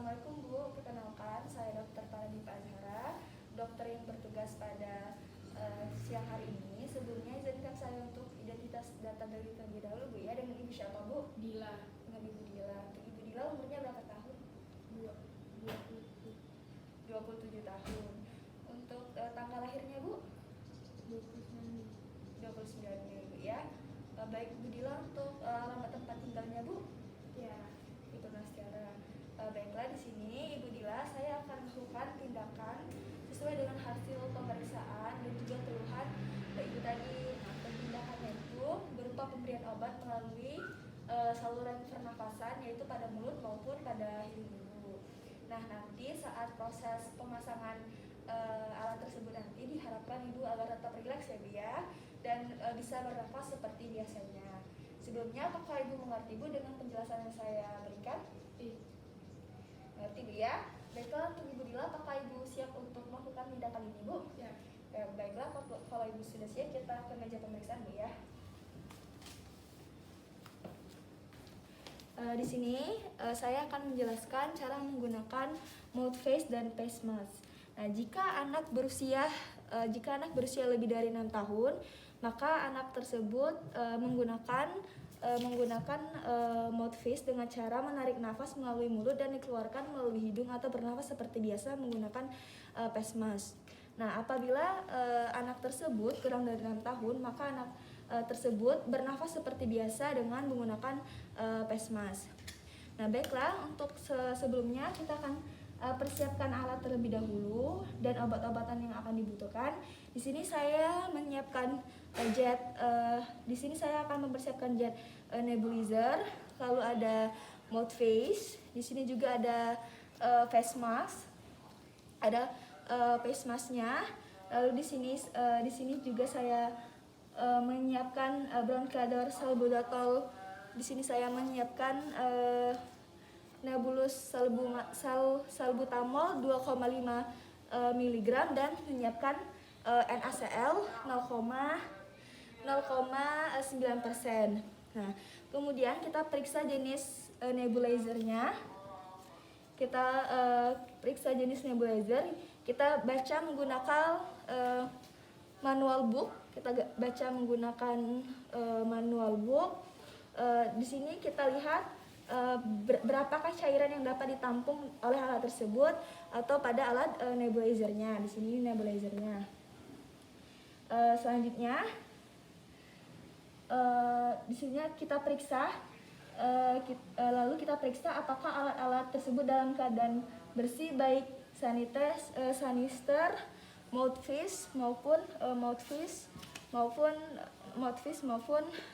Assalamualaikum Bu, perkenalkan saya Dr. Paradipa Azhara, dokter yang bertugas pada siang hari ini. Sebelumnya izinkan saya untuk identitas data dari terlebih dahulu Bu ya. Dengan Ibu siapa Bu? Dila. Dengan Ibu Dila. Untuk Ibu Dila umurnya berapa tahun? 27 tahun. Untuk tanggal lahirnya Bu? 29. 29 Mei Bu ya. Baik Bu Dila, untuk alamat tempat tinggalnya Bu? Ya. Itu Nastiara. Baiklah, di sini Ibu Dila saya akan melakukan tindakan sesuai dengan hasil pemeriksaan dan juga keluhan Ibu tadi. Nah, tindakannya itu berupa pemberian obat melalui saluran pernafasan, yaitu pada mulut maupun pada hidung Ibu. Nah, nanti saat proses pemasangan alat tersebut nanti diharapkan Ibu agar tetap rileks ya Bu ya, dan bisa bernafas seperti biasanya. Sebelumnya, apakah Ibu mengerti Bu dengan penjelasan yang saya berikan? Ngerti Bu ya? Baiklah, untuk Ibu Dila, apakah Ibu siap untuk melakukan tindakan ini Bu? Ya. Baiklah, kalau Ibu sudah siap, kita ke meja pemeriksaan Bu ya. Di sini saya akan menjelaskan cara menggunakan mouth face dan face mask. Nah, jika anak berusia lebih dari 6 tahun, maka anak tersebut menggunakan mouth face dengan cara menarik nafas melalui mulut dan dikeluarkan melalui hidung, atau bernafas seperti biasa menggunakan face mask. Nah, apabila anak tersebut kurang dari 6 tahun, maka anak tersebut bernafas seperti biasa dengan menggunakan face mask. Nah, baiklah, untuk sebelumnya kita akan persiapkan alat terlebih dahulu dan obat-obatan yang akan dibutuhkan. Di sini saya menyiapkan di sini saya akan mempersiapkan jet nebulizer, lalu ada mouth face, di sini juga ada face mask, ada face masknya. Lalu di sini juga saya menyiapkan bronchador salbutamol. Di sini saya menyiapkan nebulus salbutamol 2,5 mg dan menyiapkan NaCl 0,9%. Nah, kemudian kita periksa jenis nebulizernya. Kita periksa jenis nebulizer. Kita baca menggunakan manual book. Kita baca menggunakan manual book. Di sini kita lihat berapakah cairan yang dapat ditampung oleh alat tersebut atau pada alat nebulizernya. Di sini nebulizernya. Selanjutnya, di sini kita periksa, lalu kita periksa apakah alat-alat tersebut dalam keadaan bersih, baik sanister, mouthpiece maupun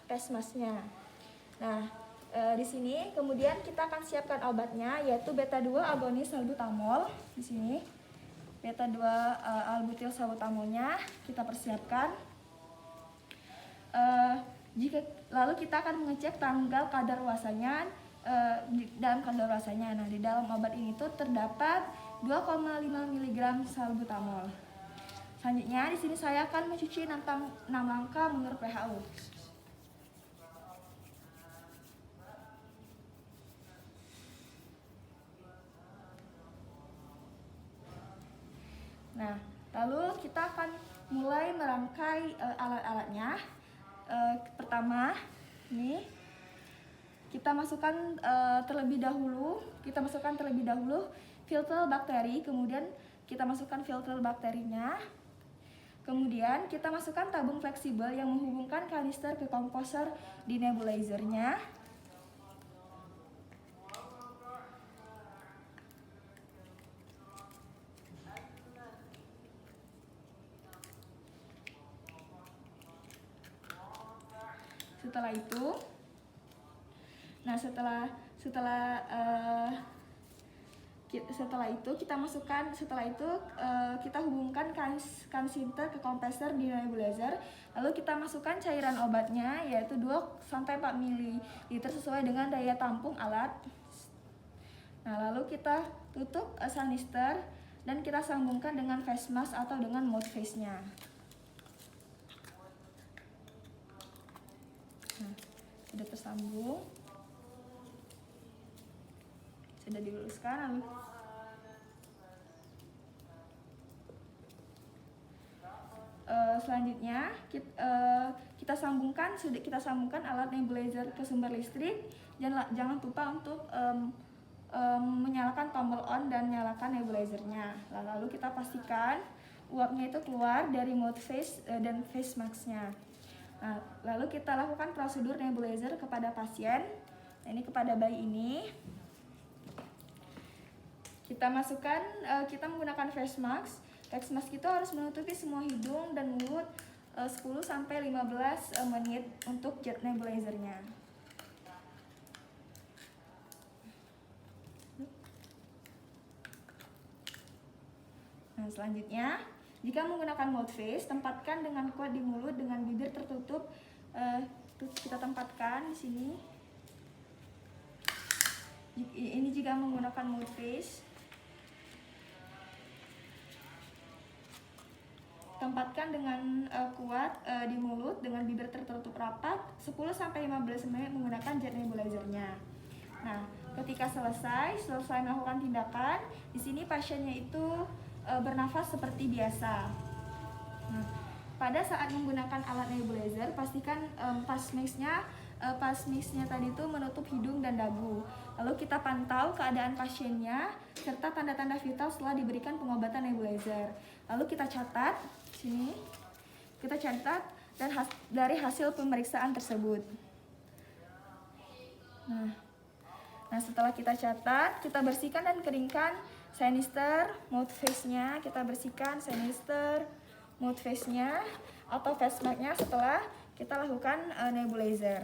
face masknya. Nah, di sini kemudian kita akan siapkan obatnya, yaitu beta 2 agonis salbutamol. Di sini beta 2 albutil salbutamolnya kita persiapkan. Lalu kita akan mengecek tanggal kadaluarsanya dalam kadaluarsanya. Nah, di dalam obat ini tuh terdapat 2,5 mg salbutamol. Selanjutnya, di sini saya akan mencuci 6 langkah menurut WHO. Nah, lalu kita akan mulai merangkai alat-alatnya. Pertama, ini kita masukkan terlebih dahulu filter bakteri, kemudian kita masukkan filter bakterinya. Kemudian kita masukkan tabung fleksibel yang menghubungkan kanister ke komposer di nebulizernya. Setelah itu kita hubungkan kanister ke kompreser di nebulizer. Lalu kita masukkan cairan obatnya, yaitu 2-4 ml sesuai dengan daya tampung alat. Nah, lalu kita tutup kanister dan kita sambungkan dengan face mask atau dengan mouth face-nya. Nah, sudah tersambung. sudah diluruskan. Lalu selanjutnya kita sambungkan alat nebulizer ke sumber listrik. Jangan lupa untuk menyalakan tombol on dan nyalakan nebulizernya. Lalu kita pastikan uapnya itu keluar dari mouth face dan face mask-nya. Nah, lalu kita lakukan prosedur nebulizer kepada pasien. Nah, ini kepada bayi ini. Kita menggunakan face mask. Face mask itu harus menutupi semua hidung dan mulut 10-15 menit untuk jet nebulizernya. Nah, selanjutnya, jika menggunakan mouth face, tempatkan dengan kuat di mulut dengan bibir tertutup. Kita tempatkan di sini. Ini jika menggunakan mouth face. Tempatkan dengan kuat di mulut dengan bibir tertutup rapat 10-15 menit menggunakan jet nebulizernya. Nah, ketika selesai melakukan tindakan, di sini pasiennya itu bernafas seperti biasa. Nah, pada saat menggunakan alat nebulizer, pastikan pas mix-nya tadi itu menutup hidung dan dagu. Lalu kita pantau keadaan pasiennya serta tanda-tanda vital setelah diberikan pengobatan nebulizer. Lalu kita catat sini. Kita catat dan dari hasil pemeriksaan tersebut. Nah, setelah kita catat, kita bersihkan dan keringkan sinister mouth face-nya. Kita bersihkan sinister mouth face-nya atau face mask-nya setelah kita lakukan nebulizer.